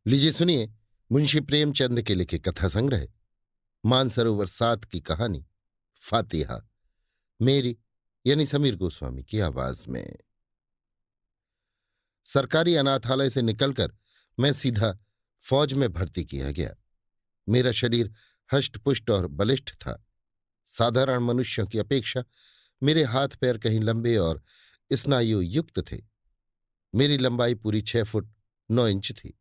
लीजिए सुनिए। मुंशी प्रेमचंद के लिखे कथा संग्रह मानसरोवर 7 की कहानी फातिहा, मेरी यानी समीर गोस्वामी की आवाज में। सरकारी अनाथालय से निकलकर मैं सीधा फौज में भर्ती किया गया। मेरा शरीर हष्टपुष्ट और बलिष्ठ था। साधारण मनुष्यों की अपेक्षा मेरे हाथ पैर कहीं लंबे और स्नायु युक्त थे। मेरी लंबाई पूरी 6 फुट 9 इंच थी।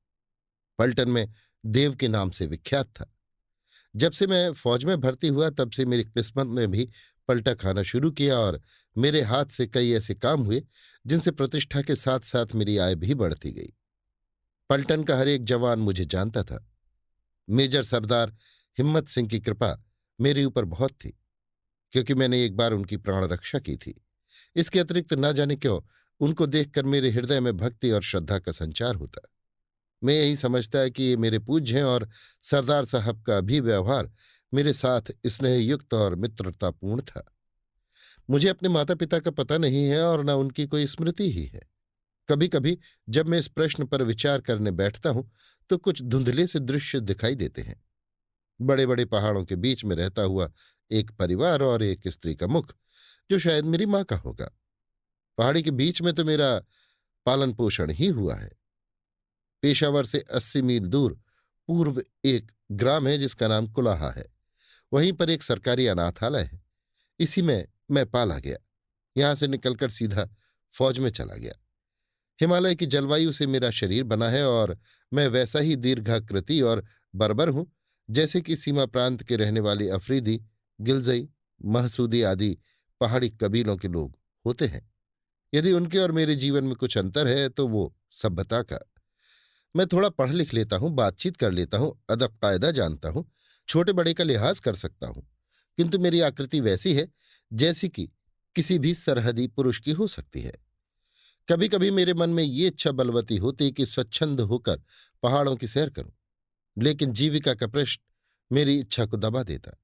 पलटन में देव के नाम से विख्यात था। जब से मैं फौज में भर्ती हुआ तब से मेरी किस्मत ने भी पलटा खाना शुरू किया और मेरे हाथ से कई ऐसे काम हुए जिनसे प्रतिष्ठा के साथ साथ मेरी आय भी बढ़ती गई। पलटन का हर एक जवान मुझे जानता था। मेजर सरदार हिम्मत सिंह की कृपा मेरे ऊपर बहुत थी, क्योंकि मैंने एक बार उनकी प्राण रक्षा की थी। इसके अतिरिक्त न जाने क्यों उनको देखकर मेरे हृदय में भक्ति और श्रद्धा का संचार होता। मैं यही समझता है कि ये मेरे पूज्य हैं और सरदार साहब का भी व्यवहार मेरे साथ स्नेहयुक्त और मित्रतापूर्ण था। मुझे अपने माता पिता का पता नहीं है और न उनकी कोई स्मृति ही है। कभी कभी जब मैं इस प्रश्न पर विचार करने बैठता हूं तो कुछ धुंधले से दृश्य दिखाई देते हैं। बड़े बड़े पहाड़ों के बीच में रहता हुआ एक परिवार और एक स्त्री का मुख, जो शायद मेरी माँ का होगा। पहाड़ी के बीच में तो मेरा पालन पोषण ही हुआ है। पेशावर से 80 मील दूर पूर्व एक ग्राम है जिसका नाम कुलाहा है। वहीं पर एक सरकारी अनाथालय है। इसी में मैं पाला गया। यहां से निकलकर सीधा फौज में चला गया। हिमालय की जलवायु से मेरा शरीर बना है और मैं वैसा ही दीर्घाकृति और बर्बर हूं जैसे कि सीमा प्रांत के रहने वाले अफरीदी, गिलजई, महसूदी आदि पहाड़ी कबीलों के लोग होते हैं। यदि उनके और मेरे जीवन में कुछ अंतर है तो वो सभ्यता का। मैं थोड़ा पढ़ लिख लेता हूं, बातचीत कर लेता हूं, अदब कायदा जानता हूं, छोटे बड़े का लिहाज कर सकता हूं, किंतु मेरी आकृति वैसी है जैसी कि किसी भी सरहदी पुरुष की हो सकती है। कभी कभी मेरे मन में ये इच्छा बलवती होती कि स्वच्छंद होकर पहाड़ों की सैर करूं, लेकिन जीविका का प्रश्न मेरी इच्छा को दबा देता।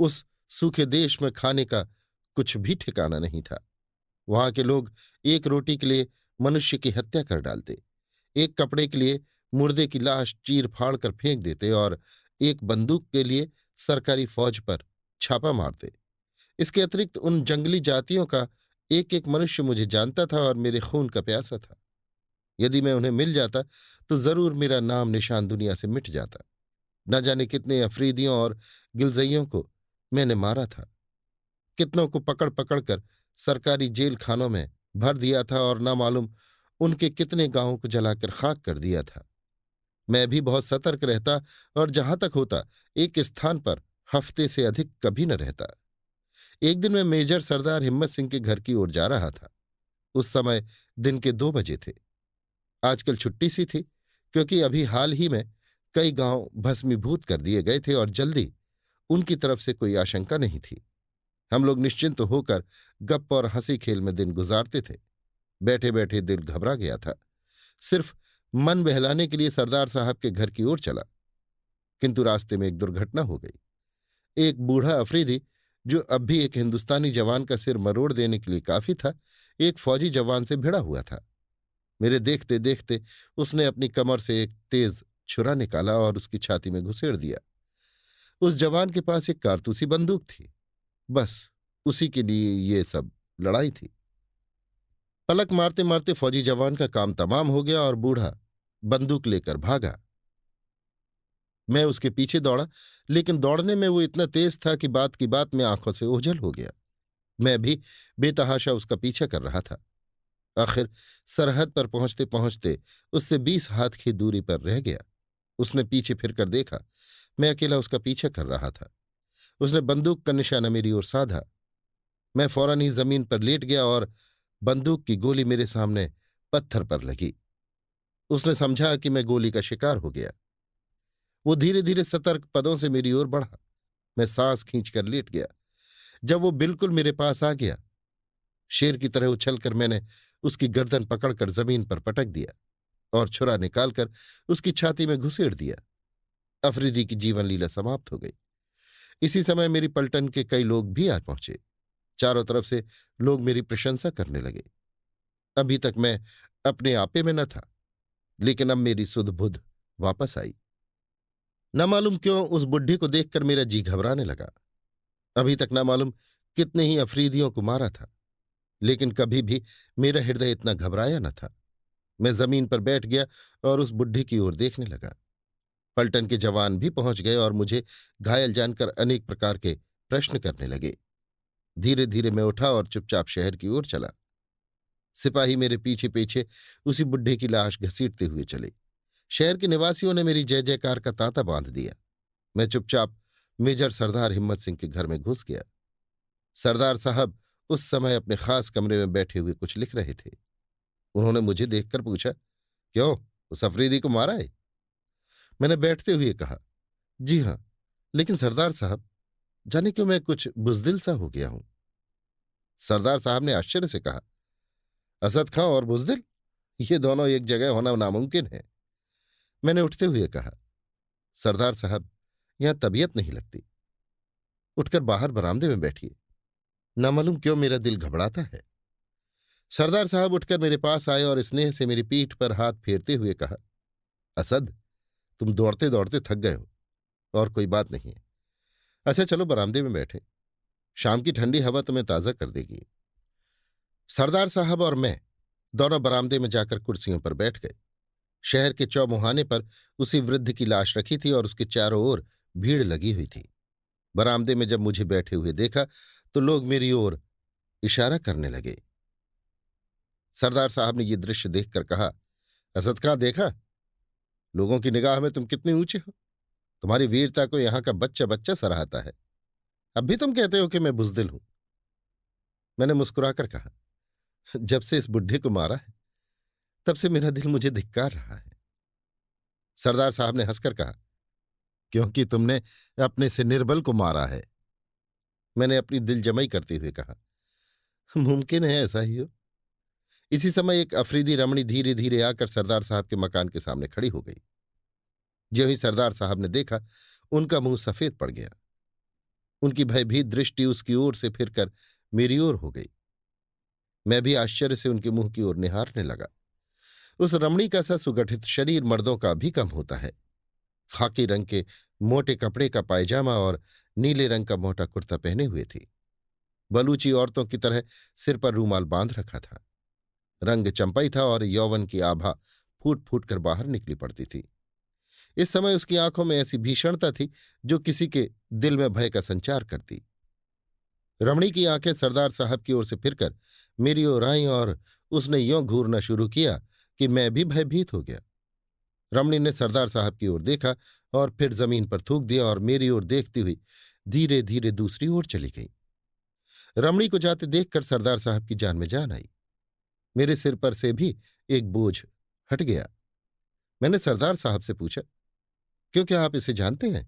उस सूखे देश में खाने का कुछ भी ठिकाना नहीं था। वहां के लोग एक रोटी के लिए मनुष्य की हत्या कर डालते, एक कपड़े के लिए मुर्दे की लाश चीर फाड़ कर फेंक देते और एक बंदूक के लिए सरकारी फौज पर छापा मारते। इसके अतिरिक्त उन जंगली जातियों का एक एक मनुष्य मुझे जानता था और मेरे खून का प्यासा था। यदि मैं उन्हें मिल जाता तो जरूर मेरा नाम निशान दुनिया से मिट जाता। न जाने कितने अफरीदियों और गिलजइयों को मैंने मारा था, कितनों को पकड़ पकड़ कर सरकारी जेल खानों में भर दिया था और ना मालूम उनके कितने गांवों को जलाकर खाक कर दिया था। मैं भी बहुत सतर्क रहता और जहां तक होता एक स्थान पर हफ्ते से अधिक कभी न रहता। एक दिन मैं मेजर सरदार हिम्मत सिंह के घर की ओर जा रहा था। उस समय दिन के 2 बजे थे। आजकल छुट्टी सी थी, क्योंकि अभी हाल ही में कई गांव भस्मीभूत कर दिए गए थे और जल्दी उनकी तरफ से कोई आशंका नहीं थी। हम लोग निश्चिंत होकर गप और हंसी खेल में दिन गुजारते थे। बैठे बैठे दिल घबरा गया था। सिर्फ मन बहलाने के लिए सरदार साहब के घर की ओर चला, किंतु रास्ते में एक दुर्घटना हो गई। एक बूढ़ा अफरीदी, जो अब भी एक हिंदुस्तानी जवान का सिर मरोड़ देने के लिए काफी था, एक फौजी जवान से भिड़ा हुआ था। मेरे देखते देखते उसने अपनी कमर से एक तेज छुरा निकाला और उसकी छाती में घुसेड़ दिया। उस जवान के पास एक कारतूसी बंदूक थी। बस उसी के लिए ये सब लड़ाई थी। पलक मारते मारते फौजी जवान का काम तमाम हो गया और बूढ़ा बंदूक लेकर भागा। मैं उसके पीछे दौड़ा, लेकिन दौड़ने में वो इतना तेज था कि बात की बात में आंखों से ओझल हो गया। मैं भी बेतहाशा उसका पीछा कर रहा था। आखिर सरहद पर पहुंचते पहुंचते उससे 20 हाथ की दूरी पर रह गया। उसने पीछे फिरकर देखा। मैं अकेला उसका पीछा कर रहा था। उसने बंदूक का निशाना मेरी ओर साधा। मैं फौरन ही जमीन पर लेट गया और बंदूक की गोली मेरे सामने पत्थर पर लगी। उसने समझा कि मैं गोली का शिकार हो गया। वो धीरे धीरे सतर्क पदों से मेरी ओर बढ़ा। मैं सांस खींचकर लेट गया। जब वो बिल्कुल मेरे पास आ गया, शेर की तरह उछलकर मैंने उसकी गर्दन पकड़कर जमीन पर पटक दिया और छुरा निकालकर उसकी छाती में घुसेड़ दिया। अफरीदी की जीवन लीला समाप्त हो गई। इसी समय मेरी पलटन के कई लोग भी आ पहुंचे। चारों तरफ से लोग मेरी प्रशंसा करने लगे। अभी तक मैं अपने आपे में न था, लेकिन अब मेरी सुध बुध वापस आई। न मालूम क्यों उस बुढ़ी को देखकर मेरा जी घबराने लगा। अभी तक न मालूम कितने ही अफरीदियों को मारा था, लेकिन कभी भी मेरा हृदय इतना घबराया न था। मैं जमीन पर बैठ गया और उस बुढ़ी की ओर देखने लगा। पलटन के जवान भी पहुंच गए और मुझे घायल जानकर अनेक प्रकार के प्रश्न करने लगे। धीरे धीरे मैं उठा और चुपचाप शहर की ओर चला। सिपाही मेरे पीछे पीछे उसी बुढ़े की लाश घसीटते हुए चले। शहर के निवासियों ने मेरी जय जयकार का तांता बांध दिया। मैं चुपचाप मेजर सरदार हिम्मत सिंह के घर में घुस गया। सरदार साहब उस समय अपने खास कमरे में बैठे हुए कुछ लिख रहे थे। उन्होंने मुझे देखकर पूछा, क्यों, उस अफरीदी को मारा है? मैंने बैठते हुए कहा, जी हां, लेकिन सरदार साहब, जाने क्यों मैं कुछ बुजदिल सा हो गया हूं। सरदार साहब ने आश्चर्य से कहा, असद खां और बुजदिल, ये दोनों एक जगह होना नामुमकिन है। मैंने उठते हुए कहा, सरदार साहब, यहां तबीयत नहीं लगती, उठकर बाहर बरामदे में बैठिए। न मालूम क्यों मेरा दिल घबराता है। सरदार साहब उठकर मेरे पास आए और स्नेह से मेरी पीठ पर हाथ फेरते हुए कहा, असद, तुम दौड़ते दौड़ते थक गए हो, और कोई बात नहीं है। अच्छा चलो बरामदे में बैठे, शाम की ठंडी हवा तुम्हें ताज़ा कर देगी। सरदार साहब और मैं दोनों बरामदे में जाकर कुर्सियों पर बैठ गए। शहर के चौमुहाने पर उसी वृद्ध की लाश रखी थी और उसके चारों ओर भीड़ लगी हुई थी। बरामदे में जब मुझे बैठे हुए देखा तो लोग मेरी ओर इशारा करने लगे। सरदार साहब ने यह दृश्य देखकर कहा, असद खां, देखा, लोगों की निगाह में तुम कितने ऊंचे हो। तुम्हारी वीरता को यहां का बच्चा बच्चा सराहता है। अब भी तुम कहते हो कि मैं बुजदिल हूं। मैंने मुस्कुराकर कहा, जब से इस बुढ़े को मारा है तब से मेरा दिल मुझे धिक्कार रहा है। सरदार साहब ने हंसकर कहा, क्योंकि तुमने अपने से निर्बल को मारा है। मैंने अपनी दिल जमाई करते हुए कहा, मुमकिन है ऐसा ही हो। इसी समय एक अफरीदी रमणी धीरे धीरे आकर सरदार साहब के मकान के सामने खड़ी हो गई। ज्यों ही सरदार साहब ने देखा, उनका मुंह सफेद पड़ गया। उनकी भयभीत दृष्टि उसकी ओर से फिरकर मेरी ओर हो गई। मैं भी आश्चर्य से उनके मुंह की ओर निहारने लगा। उस रमणी का सा सुगठित शरीर मर्दों का भी कम होता है। खाकी रंग के मोटे कपड़े का पायजामा और नीले रंग का मोटा कुर्ता पहने हुए थी। बलूची औरतों की तरह सिर पर रूमाल बांध रखा था। रंग चंपई था और यौवन की आभा फूट फूट कर बाहर निकली पड़ती थी। इस समय उसकी आंखों में ऐसी भीषणता थी जो किसी के दिल में भय का संचार करती। रमणी की आंखें सरदार साहब की ओर से फिरकर मेरी ओर आईं और उसने यों घूरना शुरू किया कि मैं भी भयभीत हो गया। रमणी ने सरदार साहब की ओर देखा और फिर जमीन पर थूक दिया और मेरी ओर देखती हुई धीरे धीरे दूसरी ओर चली गई। रमणी को जाते देखकर सरदार साहब की जान में जान आई। मेरे सिर पर से भी एक बोझ हट गया। मैंने सरदार साहब से पूछा, क्यों, क्या आप इसे जानते हैं?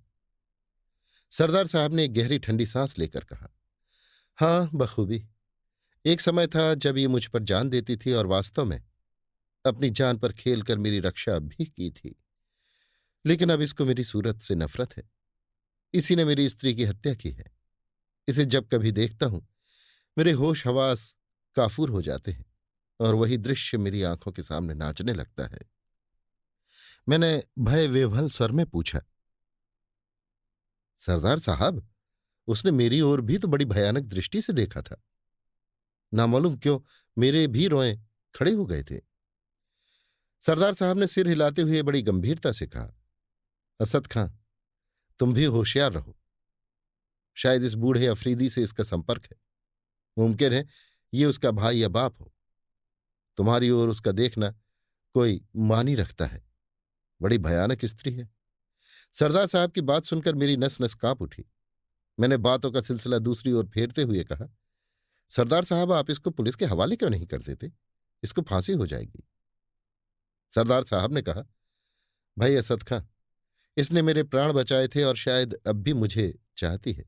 सरदार साहब ने एक गहरी ठंडी सांस लेकर कहा, हाँ, बखूबी। एक समय था जब ये मुझ पर जान देती थी और वास्तव में अपनी जान पर खेलकर मेरी रक्षा भी की थी। लेकिन अब इसको मेरी सूरत से नफरत है। इसी ने मेरी स्त्री की हत्या की है। इसे जब कभी देखता हूं मेरे होश हवास काफूर हो जाते हैं और वही दृश्य मेरी आंखों के सामने नाचने लगता है। मैंने भय विह्वल स्वर में पूछा, सरदार साहब, उसने मेरी ओर भी तो बड़ी भयानक दृष्टि से देखा था। नामालूम क्यों मेरे भी रोए खड़े हो गए थे। सरदार साहब ने सिर हिलाते हुए बड़ी गंभीरता से कहा, असद खां, तुम भी होशियार रहो। शायद इस बूढ़े अफरीदी से इसका संपर्क है। मुमकिन है ये उसका भाई या बाप हो। तुम्हारी ओर उसका देखना कोई मानी रखता है। बड़ी भयानक स्त्री है। सरदार साहब की बात सुनकर मेरी नस नस कांप उठी। मैंने बातों का सिलसिला दूसरी ओर फेरते हुए कहा, सरदार साहब, आप इसको पुलिस के हवाले क्यों नहीं कर देते? इसको फांसी हो जाएगी। सरदार साहब ने कहा, भाई असद खां, इसने मेरे प्राण बचाए थे और शायद अब भी मुझे चाहती है।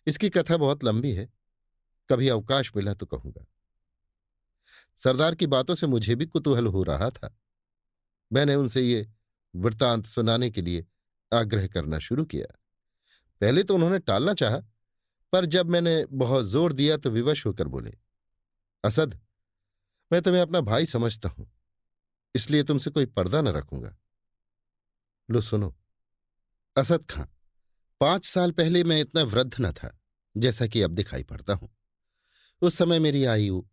इसकी कथा बहुत लंबी है, कभी अवकाश मिला तो कहूंगा। सरदार की बातों से मुझे भी कुतूहल हो रहा था। मैंने उनसे ये वृत्तांत सुनाने के लिए आग्रह करना शुरू किया। पहले तो उन्होंने टालना चाहा, पर जब मैंने बहुत जोर दिया तो विवश होकर बोले, असद, मैं तुम्हें अपना भाई समझता हूं, इसलिए तुमसे कोई पर्दा न रखूंगा। लो सुनो। असद खां। 5 साल पहले मैं इतना वृद्ध न था जैसा कि अब दिखाई पड़ता हूं। उस समय मेरी आयु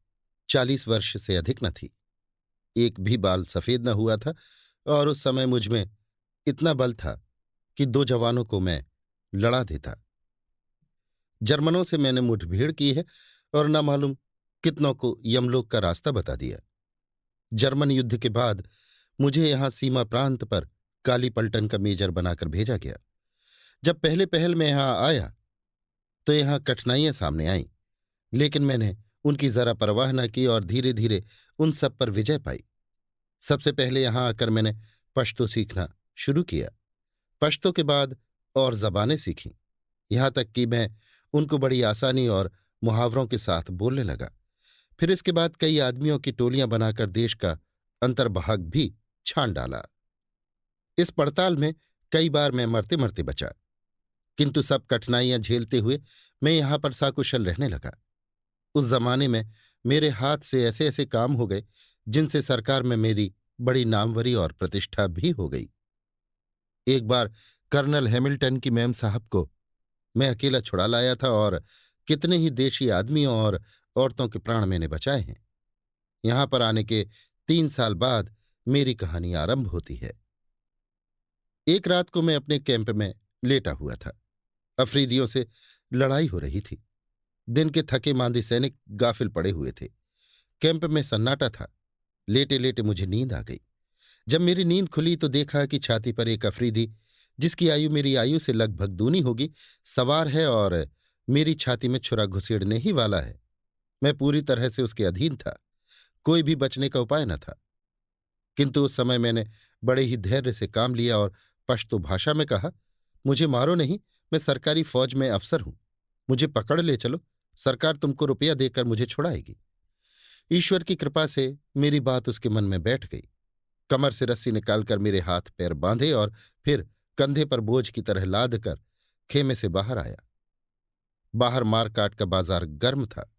40 वर्ष से अधिक न थी। एक भी बाल सफेद न हुआ था और उस समय मुझ में इतना बल था कि 2 जवानों को मैं लड़ा देता। जर्मनों से मैंने मुठभेड़ की है और न मालूम कितनों को यमलोक का रास्ता बता दिया। जर्मन युद्ध के बाद मुझे यहां सीमा प्रांत पर काली पलटन का मेजर बनाकर भेजा गया। जब पहले पहल मैं यहां आया तो यहां कठिनाइयां सामने आईं, लेकिन मैंने उनकी जरा परवाह न की और धीरे धीरे उन सब पर विजय पाई। सबसे पहले यहां आकर मैंने पश्तो सीखना शुरू किया। पश्तो के बाद और जबानें सीखीं, यहां तक कि मैं उनको बड़ी आसानी और मुहावरों के साथ बोलने लगा। फिर इसके बाद कई आदमियों की टोलियां बनाकर देश का अंतर्भाग भी छान डाला। इस पड़ताल में कई बार मैं मरते मरते बचा, किंतु सब कठिनाइयां झेलते हुए मैं यहां पर साकुशल रहने लगा। उस जमाने में मेरे हाथ से ऐसे ऐसे काम हो गए जिनसे सरकार में मेरी बड़ी नामवरी और प्रतिष्ठा भी हो गई। एक बार कर्नल हैमिल्टन की मैम साहब को मैं अकेला छुड़ा लाया था और कितने ही देशी आदमियों और औरतों के प्राण मैंने बचाए हैं। यहां पर आने के 3 साल बाद मेरी कहानी आरंभ होती है। एक रात को मैं अपने कैंप में लेटा हुआ था। अफरीदियों से लड़ाई हो रही थी। दिन के थके मांदे सैनिक गाफिल पड़े हुए थे। कैंप में सन्नाटा था। लेटे लेटे मुझे नींद आ गई। जब मेरी नींद खुली तो देखा कि छाती पर एक अफरीदी, जिसकी आयु मेरी आयु से लगभग दूनी होगी, सवार है और मेरी छाती में छुरा घुसेड़ने ही वाला है। मैं पूरी तरह से उसके अधीन था। कोई भी बचने का उपाय न था। किंतु उस समय मैंने बड़े ही धैर्य से काम लिया और पश्तो भाषा में कहा, मुझे मारो नहीं, मैं सरकारी फौज में अफसर हूं। मुझे पकड़ ले चलो, सरकार तुमको रुपया देकर मुझे छुड़ाएगी। ईश्वर की कृपा से मेरी बात उसके मन में बैठ गई। कमर से रस्सी निकालकर मेरे हाथ पैर बांधे और फिर कंधे पर बोझ की तरह लाद कर खेमे से बाहर आया। बाहर मारकाट का बाजार गर्म था।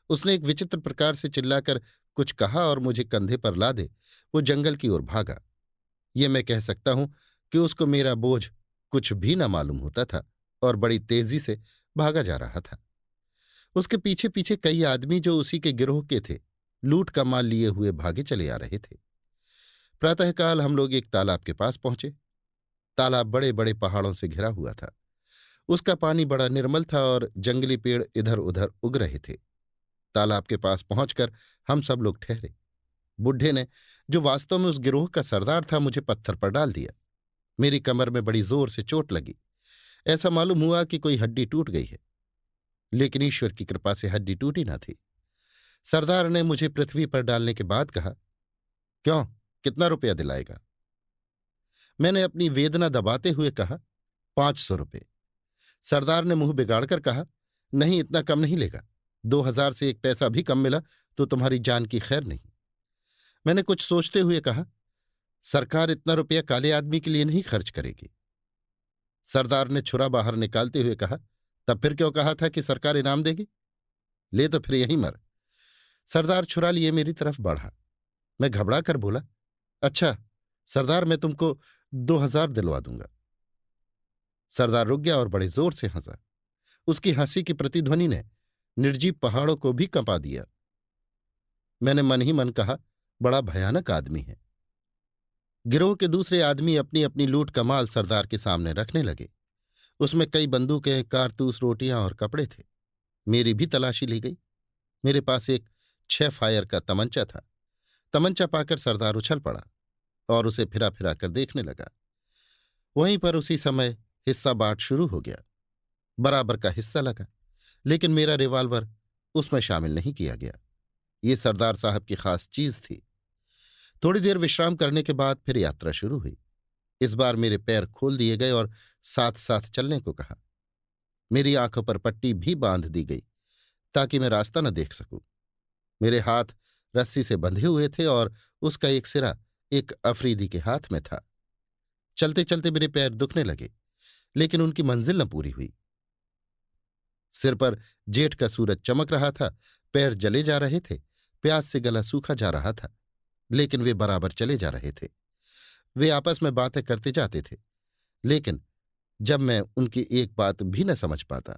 उसने एक विचित्र प्रकार से चिल्लाकर कुछ कहा और मुझे कंधे पर लादे वो जंगल की ओर भागा। ये मैं कह सकता हूं कि उसको मेरा बोझ कुछ भी न मालूम होता था और बड़ी तेजी से भागा जा रहा था। उसके पीछे पीछे कई आदमी जो उसी के गिरोह के थे, लूट का माल लिए हुए भागे चले आ रहे थे। प्रातःकाल हम लोग एक तालाब के पास पहुंचे। तालाब बड़े बड़े पहाड़ों से घिरा हुआ था। उसका पानी बड़ा निर्मल था और जंगली पेड़ इधर उधर उग रहे थे। तालाब के पास पहुंचकर हम सब लोग ठहरे। बुढ़े ने, जो वास्तव में उस गिरोह का सरदार था, मुझे पत्थर पर डाल दिया। मेरी कमर में बड़ी जोर से चोट लगी। ऐसा मालूम हुआ कि कोई हड्डी टूट गई है, लेकिन ईश्वर की कृपा से हड्डी टूटी न थी। सरदार ने मुझे पृथ्वी पर डालने के बाद कहा, क्यों, कितना रुपया दिलाएगा? मैंने अपनी वेदना दबाते हुए कहा, 500 रुपये। सरदार ने मुंह बिगाड़कर कहा, नहीं, इतना कम नहीं लेगा। 2000 से एक पैसा भी कम मिला तो तुम्हारी जान की खैर नहीं। मैंने कुछ सोचते हुए कहा, सरकार इतना रुपया काले आदमी के लिए नहीं खर्च करेगी। सरदार ने छुरा बाहर निकालते हुए कहा, तब फिर क्यों कहा था कि सरकार इनाम देगी? ले तो फिर यहीं मर। सरदार छुरा लिए मेरी तरफ बढ़ा। मैं घबरा कर बोला, अच्छा सरदार, मैं तुमको 2000 दिलवा दूंगा। सरदार रुक गया और बड़े जोर से हंसा। उसकी हंसी की प्रतिध्वनि ने निर्जीव पहाड़ों को भी कंपा दिया। मैंने मन ही मन कहा, बड़ा भयानक आदमी है। गिरोह के दूसरे आदमी अपनी अपनी लूट का माल सरदार के सामने रखने लगे। उसमें कई बंदूकें, कारतूस, रोटियां और कपड़े थे। मेरी भी तलाशी ली गई। मेरे पास एक 6 फायर का तमंचा था। तमंचा पाकर सरदार उछल पड़ा और उसे फिरा फिरा कर देखने लगा। वहीं पर उसी समय हिस्सा बांट शुरू हो गया। बराबर का हिस्सा लगा, लेकिन मेरा रिवाल्वर उसमें शामिल नहीं किया गया। ये सरदार साहब की खास चीज थी। थोड़ी देर विश्राम करने के बाद फिर यात्रा शुरू हुई। इस बार मेरे पैर खोल दिए गए और साथ साथ चलने को कहा। मेरी आंखों पर पट्टी भी बांध दी गई ताकि मैं रास्ता न देख सकूं। मेरे हाथ रस्सी से बंधे हुए थे और उसका एक सिरा एक अफरीदी के हाथ में था। चलते चलते मेरे पैर दुखने लगे, लेकिन उनकी मंजिल न पूरी हुई। सिर पर जेठ का सूरज चमक रहा था। पैर जले जा रहे थे। प्यास से गला सूखा जा रहा था, लेकिन वे बराबर चले जा रहे थे। वे आपस में बातें करते जाते थे, लेकिन जब मैं उनकी एक बात भी न समझ पाता।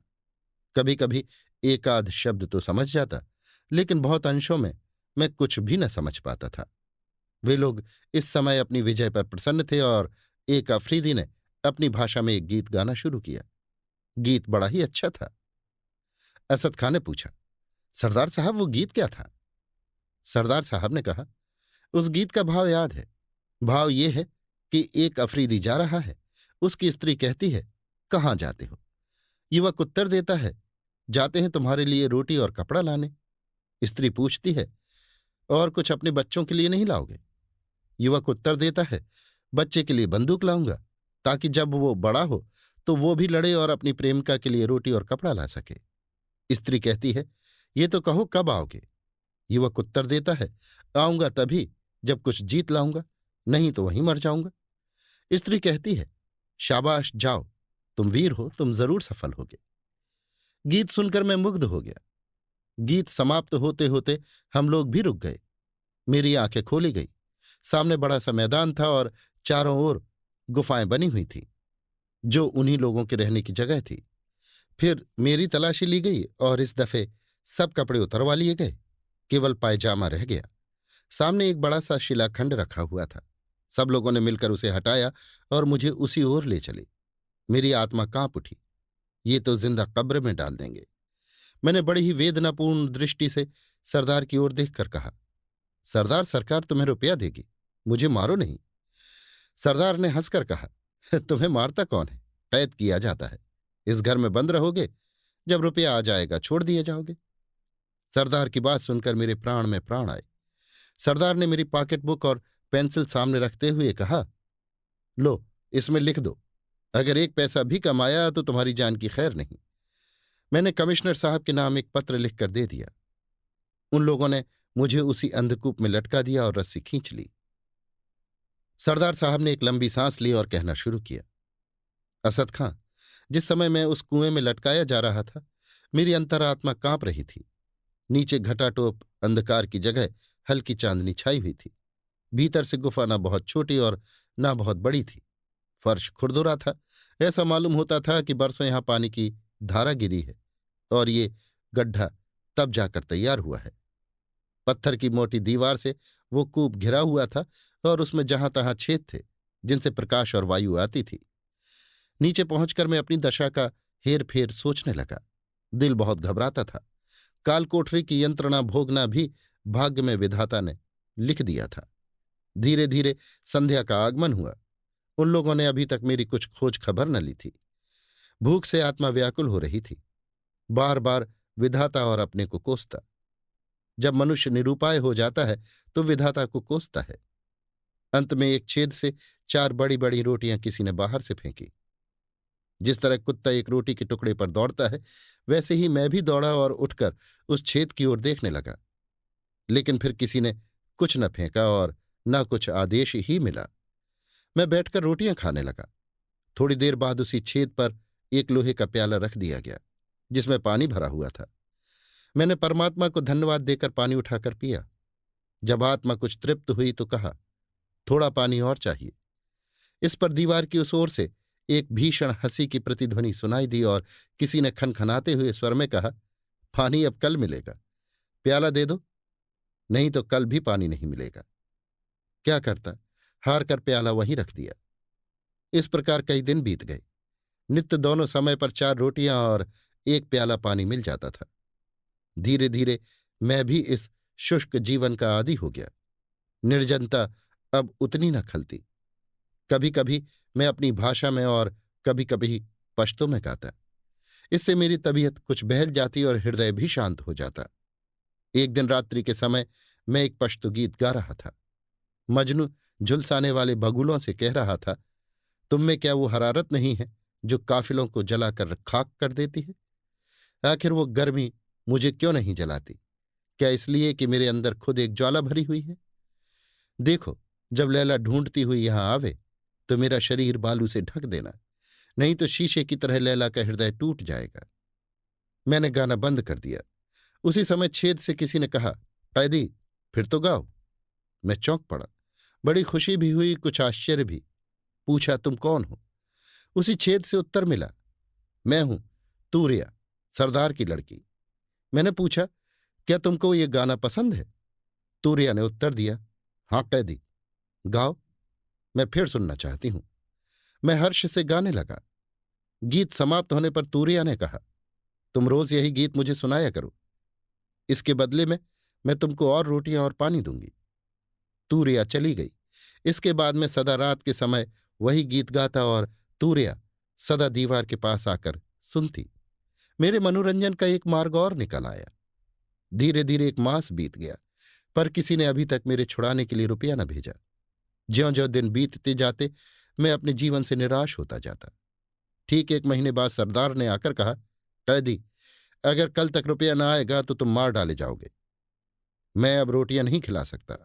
कभी कभी एक आध शब्द तो समझ जाता, लेकिन बहुत अंशों में मैं कुछ भी न समझ पाता था। वे लोग इस समय अपनी विजय पर प्रसन्न थे और एक अफरीदी ने अपनी भाषा में एक गीत गाना शुरू किया। गीत बड़ा ही अच्छा था। असद खां ने पूछा, सरदार साहब वो गीत क्या था? सरदार साहब ने कहा, उस गीत का भाव याद है। भाव ये है कि एक अफरीदी जा रहा है, उसकी स्त्री कहती है, कहाँ जाते हो? युवक उत्तर देता है, जाते हैं तुम्हारे लिए रोटी और कपड़ा लाने। स्त्री पूछती है, और कुछ अपने बच्चों के लिए नहीं लाओगे? युवक उत्तर देता है, बच्चे के लिए बंदूक लाऊंगा, ताकि जब वो बड़ा हो तो वो भी लड़े और अपनी प्रेमिका के लिए रोटी और कपड़ा ला सके। स्त्री कहती है, ये तो कहो कब आओगे? युवक उत्तर देता है, आऊंगा तभी जब कुछ जीत लाऊंगा, नहीं तो वहीं मर जाऊंगा। स्त्री कहती है, शाबाश, जाओ, तुम वीर हो, तुम जरूर सफल होगे। गीत सुनकर मैं मुग्ध हो गया। गीत समाप्त होते होते हम लोग भी रुक गए। मेरी आंखें खोली गई। सामने बड़ा सा मैदान था और चारों ओर गुफाएं बनी हुई थीं, जो उन्हीं लोगों के रहने की जगह थी। फिर मेरी तलाशी ली गई और इस दफे सब कपड़े उतरवा लिए गए, केवल पायजामा रह गया। सामने एक बड़ा सा शिलाखंड रखा हुआ था। सब लोगों ने मिलकर उसे हटाया और मुझे उसी ओर ले चले। मेरी आत्मा कांप उठी। ये तो जिंदा कब्र में डाल देंगे। मैंने बड़ी ही वेदनापूर्ण दृष्टि से सरदार की ओर देखकर कहा, सरदार, सरकार तुम्हें रुपया देगी, मुझे मारो नहीं। सरदार ने हंसकर कहा, तुम्हें मारता कौन है? कैद किया जाता है। इस घर में बंद रहोगे, जब रुपया आ जाएगा छोड़ दिए जाओगे। सरदार की बात सुनकर मेरे प्राण में प्राण आए। सरदार ने मेरी पॉकेट बुक और पेंसिल सामने रखते हुए कहा, लो, इसमें लिख दो, अगर एक पैसा भी कमाया तो तुम्हारी जान की खैर नहीं। मैंने कमिश्नर साहब के नाम एक पत्र लिखकर दे दिया। उन लोगों ने मुझे उसी अंधकूप में लटका दिया और रस्सी खींच ली। सरदार साहब ने एक लंबी सांस ली और कहना शुरू किया, असद खां, जिस समय मैं उस कुएं में लटकाया जा रहा था, मेरी अंतरात्मा कांप रही थी। नीचे घटाटोप अंधकार की जगह हल्की चांदनी छाई हुई थी। भीतर से गुफा न बहुत छोटी और न बहुत बड़ी थी। फर्श खुरदुरा था। ऐसा मालूम होता था कि बरसों यहां पानी की धारा गिरी है और ये गड्ढा तब जाकर तैयार हुआ है। पत्थर की मोटी दीवार से वो कूप घिरा हुआ था और उसमें जहां तहां छेद थे, जिनसे प्रकाश और वायु आती थी। नीचे पहुंचकर मैं अपनी दशा का हेर फेर सोचने लगा। दिल बहुत घबराता था। कालकोठरी की यंत्रणा भोगना भी भाग्य में विधाता ने लिख दिया था। धीरे धीरे संध्या का आगमन हुआ। उन लोगों ने अभी तक मेरी कुछ खोज खबर न ली थी। भूख से आत्मा व्याकुल हो रही थी। बार बार विधाता और अपने को कोसता। जब मनुष्य निरुपाय हो जाता है तो विधाता को कोसता है। अंत में एक छेद से 4 बड़ी बड़ी रोटियां किसी ने बाहर से फेंकी। जिस तरह कुत्ता एक रोटी के टुकड़े पर दौड़ता है, वैसे ही मैं भी दौड़ा और उठकर उस छेद की ओर देखने लगा। लेकिन फिर किसी ने कुछ न फेंका और न कुछ आदेश ही मिला। मैं बैठकर रोटियां खाने लगा। थोड़ी देर बाद उसी छेद पर एक लोहे का प्याला रख दिया गया, जिसमें पानी भरा हुआ था। मैंने परमात्मा को धन्यवाद देकर पानी उठाकर पिया। जब आत्मा कुछ तृप्त हुई तो कहा, थोड़ा पानी और चाहिए। इस पर दीवार की उस ओर से एक भीषण हंसी की प्रतिध्वनि सुनाई दी और किसी ने खनखनाते हुए स्वर में कहा, पानी अब कल मिलेगा, प्याला दे दो, नहीं तो कल भी पानी नहीं मिलेगा। क्या करता, हार कर प्याला वहीं रख दिया। इस प्रकार कई दिन बीत गए। नित्य दोनों समय पर 4 रोटियां और एक प्याला पानी मिल जाता था। धीरे धीरे मैं भी इस शुष्क जीवन का आदी हो गया। निर्जनता अब उतनी न खलती। कभी कभी मैं अपनी भाषा में और कभी कभी पश्तो में गाता। इससे मेरी तबीयत कुछ बहल जाती और हृदय भी शांत हो जाता। एक दिन रात्रि के समय मैं एक पश्तो गीत गा रहा था। मजनू झुलसाने वाले बगुलों से कह रहा था, तुम में क्या वो हरारत नहीं है जो काफिलों को जलाकर खाक कर देती है? आखिर वो गर्मी मुझे क्यों नहीं जलाती? क्या इसलिए कि मेरे अंदर खुद एक ज्वाला भरी हुई है? देखो, जब लैला ढूंढती हुई यहां आवे तो मेरा शरीर बालू से ढक देना, नहीं तो शीशे की तरह लैला का हृदय टूट जाएगा। मैंने गाना बंद कर दिया। उसी समय छेद से किसी ने कहा, कैदी, फिर तो गाओ। मैं चौंक पड़ा। बड़ी खुशी भी हुई, कुछ आश्चर्य भी। पूछा, तुम कौन हो? उसी छेद से उत्तर मिला, मैं हूं तूरिया, सरदार की लड़की। मैंने पूछा, क्या तुमको ये गाना पसंद है? तूरिया ने उत्तर दिया, हाँ कैदी, गाओ, मैं फिर सुनना चाहती हूं। मैं हर्ष से गाने लगा। गीत समाप्त होने पर तूरिया ने कहा, तुम रोज यही गीत मुझे सुनाया करो, इसके बदले में मैं तुमको और रोटियां और पानी दूंगी। तूरिया चली गई। इसके बाद मैं सदा रात के समय वही गीत गाता और तूरिया सदा दीवार के पास आकर सुनती। मेरे मनोरंजन का एक मार्ग और निकल आया। धीरे धीरे 1 मास बीत गया, पर किसी ने अभी तक मेरे छुड़ाने के लिए रुपया न भेजा। ज्यों ज्यों दिन बीतते जाते मैं अपने जीवन से निराश होता जाता। ठीक 1 महीने बाद सरदार ने आकर कहा, कैदी, अगर कल तक रुपया न आएगा तो तुम मार डाले जाओगे। मैं अब रोटियां नहीं खिला सकता।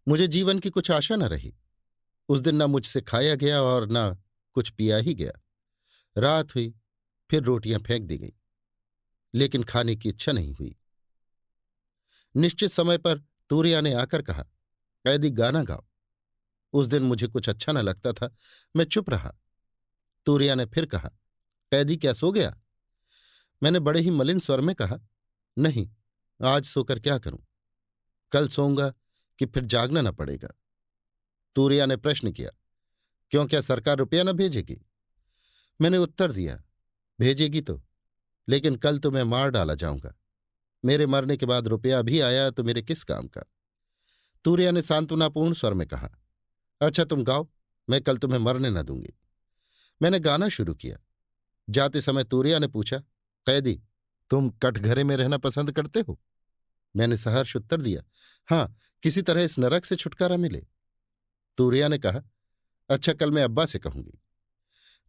मुझे जीवन की कुछ आशा न रही। उस दिन न मुझसे खाया गया और न कुछ पिया ही गया। रात हुई, फिर रोटियां फेंक दी गई, लेकिन खाने की इच्छा नहीं हुई। निश्चित समय पर तूरिया ने आकर कहा, कैदी गाना गाओ। उस दिन मुझे कुछ अच्छा न लगता था, मैं चुप रहा। तूरिया ने फिर कहा, कैदी क्या सो गया? मैंने बड़े ही मलिन स्वर में कहा, नहीं, आज सोकर क्या करूं, कल सोऊंगा कि फिर जागना न पड़ेगा। तूरिया ने प्रश्न किया, क्यों, क्या सरकार रुपया न भेजेगी? मैंने उत्तर दिया, भेजेगी तो, लेकिन कल तो मैं मार डाला जाऊंगा। मेरे मरने के बाद रुपया भी आया तो मेरे किस काम का? तूरिया ने सांत्वनापूर्ण स्वर में कहा, अच्छा तुम गाओ, मैं कल तुम्हें मरने न दूंगी। मैंने गाना शुरू किया। जाते समय तूरिया ने पूछा, कैदी, तुम कटघरे में रहना पसंद करते हो? मैंने सहर्ष उत्तर दिया, हाँ, किसी तरह इस नरक से छुटकारा मिले। तूरिया ने कहा, अच्छा कल मैं अब्बा से कहूंगी।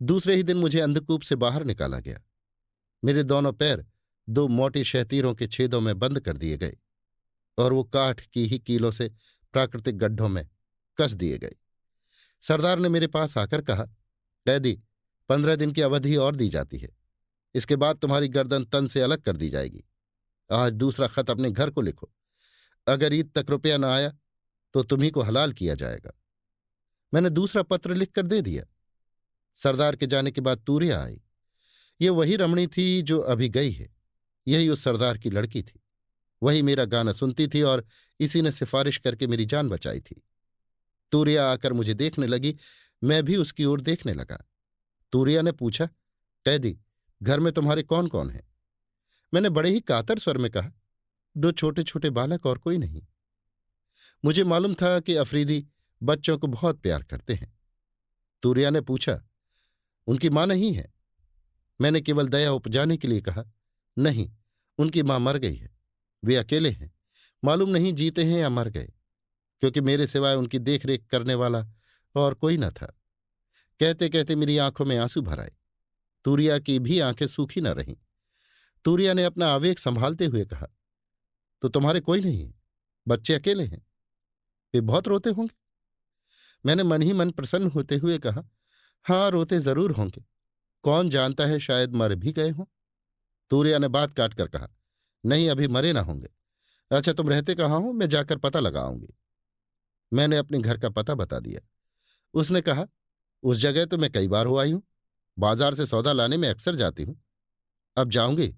दूसरे ही दिन मुझे अंधकूप से बाहर निकाला गया। मेरे दोनों पैर 2 मोटी शहतीरों के छेदों में बंद कर दिए गए और वो काठ की ही कीलों से प्राकृतिक गड्ढों में कस दिए गए। सरदार ने मेरे पास आकर कहा, कैदी, 15 दिन की अवधि और दी जाती है, इसके बाद तुम्हारी गर्दन तन से अलग कर दी जाएगी। आज दूसरा खत अपने घर को लिखो। अगर ईद तक रुपया न आया तो तुम्ही को हलाल किया जाएगा। मैंने दूसरा पत्र लिखकर दे दिया। सरदार के जाने के बाद तूरिया आई। ये वही रमणी थी जो अभी गई है। यही उस सरदार की लड़की थी। वही मेरा गाना सुनती थी और इसी ने सिफारिश करके मेरी जान बचाई थी। तूरिया आकर मुझे देखने लगी, मैं भी उसकी ओर देखने लगा। तूरिया ने पूछा, कैदी, घर में तुम्हारे कौन कौन है? मैंने बड़े ही कातर स्वर में कहा, 2 छोटे छोटे बालक और कोई नहीं। मुझे मालूम था कि अफरीदी बच्चों को बहुत प्यार करते हैं। तूरिया ने पूछा, उनकी मां नहीं है? मैंने केवल दया उपजाने के लिए कहा, नहीं, उनकी मां मर गई है। वे अकेले हैं, मालूम नहीं जीते हैं या मर गए, क्योंकि मेरे सिवाय उनकी देखरेख करने वाला और कोई न था। कहते कहते मेरी आंखों में आंसू भर आए। तूरिया की भी आंखें सूखी न रहीं। तूरिया ने अपना आवेग संभालते हुए कहा, तो तुम्हारे कोई नहीं है, बच्चे अकेले हैं, वे बहुत रोते होंगे। मैंने मन ही मन प्रसन्न होते हुए कहा, हाँ, रोते जरूर होंगे, कौन जानता है शायद मर भी गए हों। तूरिया ने बात काट कर कहा, नहीं, अभी मरे ना होंगे। अच्छा तुम रहते कहाँ हो, मैं जाकर पता लगाऊंगी। मैंने अपने घर का पता बता दिया। उसने कहा, उस जगह तो मैं कई बार हो आई हूं, बाजार से सौदा लाने में अक्सर जाती हूं। अब जाऊंगी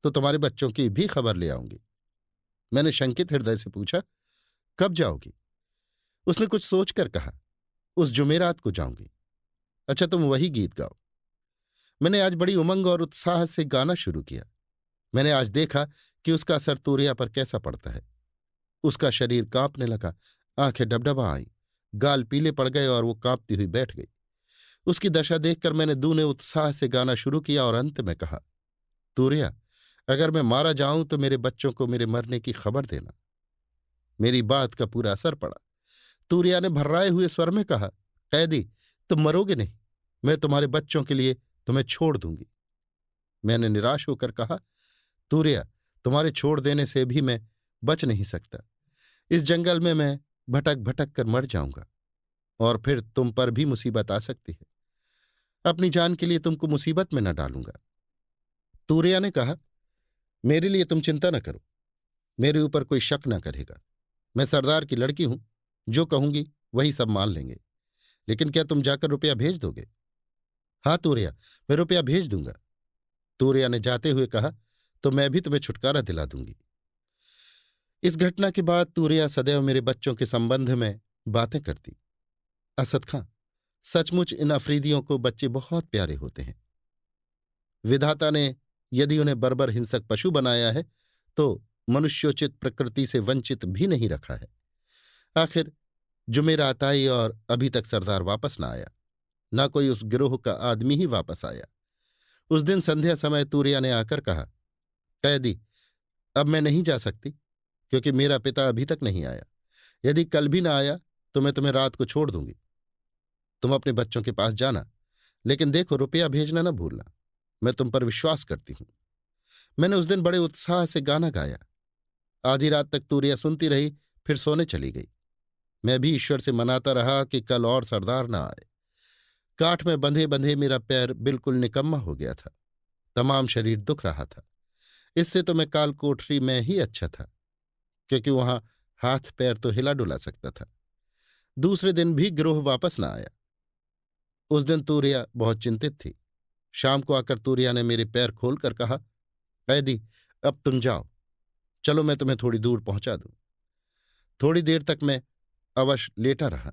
तो तुम्हारे बच्चों की भी खबर ले आऊंगी। मैंने शंकित हृदय से पूछा, कब जाओगी? उसने कुछ सोचकर कहा, उस जुमेरात को जाऊंगी। अच्छा तुम वही गीत गाओ। मैंने आज बड़ी उमंग और उत्साह से गाना शुरू किया। मैंने आज देखा कि उसका असर तूरिया पर कैसा पड़ता है। उसका शरीर कांपने लगा, आंखें डबडबा आईं, गाल पीले पड़ गए और वो कांपती हुई बैठ गई। उसकी दशा देखकर मैंने दूने उत्साह से गाना शुरू किया और अंत में कहा, तूरिया, अगर मैं मारा जाऊं तो मेरे बच्चों को मेरे मरने की खबर देना। मेरी बात का पूरा असर पड़ा। तूरिया ने भर्राए हुए स्वर में कहा, कैदी, तुम मरोगे नहीं, मैं तुम्हारे बच्चों के लिए तुम्हें छोड़ दूंगी। मैंने निराश होकर कहा, तूरिया, तुम्हारे छोड़ देने से भी मैं बच नहीं सकता। इस जंगल में मैं भटक भटक कर मर जाऊंगा और फिर तुम पर भी मुसीबत आ सकती है। अपनी जान के लिए तुमको मुसीबत में न डालूंगा। तूरिया ने कहा, मेरे लिए तुम चिंता न करो, मेरे ऊपर कोई शक न करेगा। मैं सरदार की लड़की हूं, जो कहूंगी वही सब मान लेंगे। लेकिन क्या तुम जाकर रुपया भेज दोगे? हाँ तूरिया, मैं रुपया भेज दूंगा। तूरिया ने जाते हुए कहा, तो मैं भी तुम्हें छुटकारा दिला दूंगी। इस घटना के बाद तूरिया सदैव मेरे बच्चों के संबंध में बातें करती। असद खां, सचमुच इन अफरीदियों को बच्चे बहुत प्यारे होते हैं। विधाता ने यदि उन्हें बर्बर हिंसक पशु बनाया है तो मनुष्योचित प्रकृति से वंचित भी नहीं रखा है। आखिर जुमेरा अताई और अभी तक सरदार वापस न आया, न कोई उस गिरोह का आदमी ही वापस आया। उस दिन संध्या समय तूरिया ने आकर कहा, कैदी, अब मैं नहीं जा सकती, क्योंकि मेरा पिता अभी तक नहीं आया। यदि कल भी ना आया तो मैं तुम्हें रात को छोड़ दूंगी। तुम अपने बच्चों के पास जाना, लेकिन देखो रुपया भेजना न भूलना। मैं तुम पर विश्वास करती हूं। मैंने उस दिन बड़े उत्साह से गाना गाया। आधी रात तक तूरिया सुनती रही, फिर सोने चली गई। मैं भी ईश्वर से मनाता रहा कि कल और सरदार ना आए। काठ में बंधे बंधे मेरा पैर बिल्कुल निकम्मा हो गया था। तमाम शरीर दुख रहा था। इससे तो मैं काल कोठरी में ही अच्छा था, क्योंकि वहां हाथ पैर तो हिला डुला सकता था। दूसरे दिन भी गिरोह वापस न आया। उस दिन तूरिया बहुत चिंतित थी। शाम को आकर तूरिया ने मेरे पैर खोलकर कहा, कैदी, अब तुम जाओ, चलो मैं तुम्हें थोड़ी दूर पहुंचा दूं। थोड़ी देर तक मैं अवश लेटा रहा।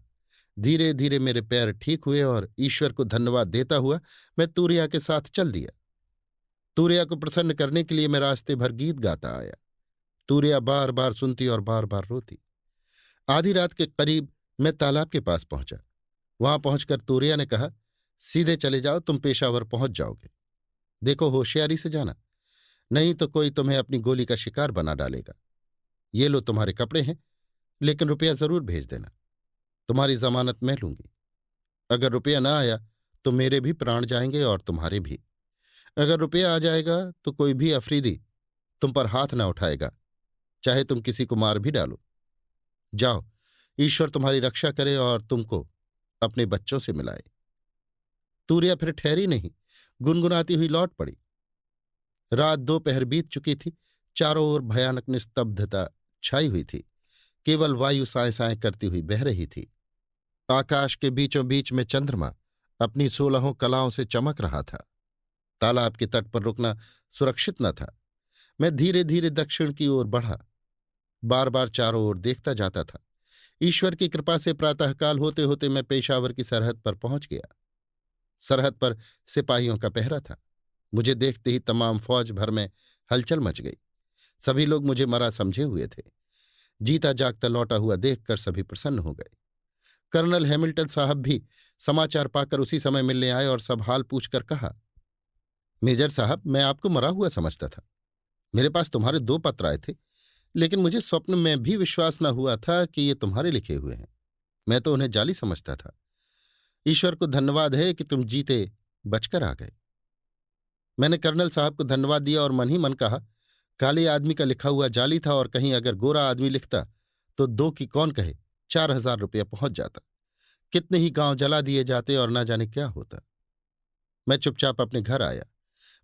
धीरे धीरे मेरे पैर ठीक हुए और ईश्वर को धन्यवाद देता हुआ मैं तूरिया के साथ चल दिया। तूरिया को प्रसन्न करने के लिए मैं रास्ते भर गीत गाता आया। तूरिया बार बार सुनती और बार बार रोती। आधी रात के करीब मैं तालाब के पास पहुंचा। वहां पहुंचकर तूरिया ने कहा, सीधे चले जाओ, तुम पेशावर पहुंच जाओगे। देखो होशियारी से जाना, नहीं तो कोई तुम्हें अपनी गोली का शिकार बना डालेगा। ये लो तुम्हारे कपड़े हैं, लेकिन रुपया जरूर भेज देना। तुम्हारी जमानत मैं लूंगी। अगर रुपया ना आया तो मेरे भी प्राण जाएंगे और तुम्हारे भी। अगर रुपया आ जाएगा तो कोई भी अफरीदी तुम पर हाथ ना उठाएगा, चाहे तुम किसी को मार भी डालो। जाओ, ईश्वर तुम्हारी रक्षा करे और तुमको अपने बच्चों से मिलाए। तूरिया फिर ठहरी नहीं, गुनगुनाती हुई लौट पड़ी। रात दोपहर बीत चुकी थी। चारों ओर भयानक निस्तब्धता छाई हुई थी। केवल वायु साए साए करती हुई बह रही थी। आकाश के बीचों बीच में चंद्रमा अपनी 16 कलाओं से चमक रहा था। तालाब के तट पर रुकना सुरक्षित न था। मैं धीरे धीरे दक्षिण की ओर बढ़ा। बार बार चारों ओर देखता जाता था। ईश्वर की कृपा से प्रातःकाल होते होते मैं पेशावर की सरहद पर पहुंच गया। सरहद पर सिपाहियों का पहरा था। मुझे देखते ही तमाम फौज भर में हलचल मच गई। सभी लोग मुझे मरा समझे हुए थे। जीता जागता लौटा हुआ देखकर सभी प्रसन्न हो गए। कर्नल हैमिल्टन साहब भी समाचार पाकर उसी समय मिलने आए और सब हाल पूछकर कहा, मेजर साहब, मैं आपको मरा हुआ समझता था। मेरे पास तुम्हारे 2 पत्र आए थे, लेकिन मुझे स्वप्न में भी विश्वास न हुआ था कि ये तुम्हारे लिखे हुए हैं। मैं तो उन्हें जाली समझता था। ईश्वर को धन्यवाद है कि तुम जीते बचकर आ गए। मैंने कर्नल साहब को धन्यवाद दिया और मन ही मन कहा, काले आदमी का लिखा हुआ जाली था और कहीं अगर गोरा आदमी लिखता तो 2 की कौन कहे 4,000 रुपया पहुंच जाता। कितने ही गांव जला दिए जाते और ना जाने क्या होता। मैं चुपचाप अपने घर आया।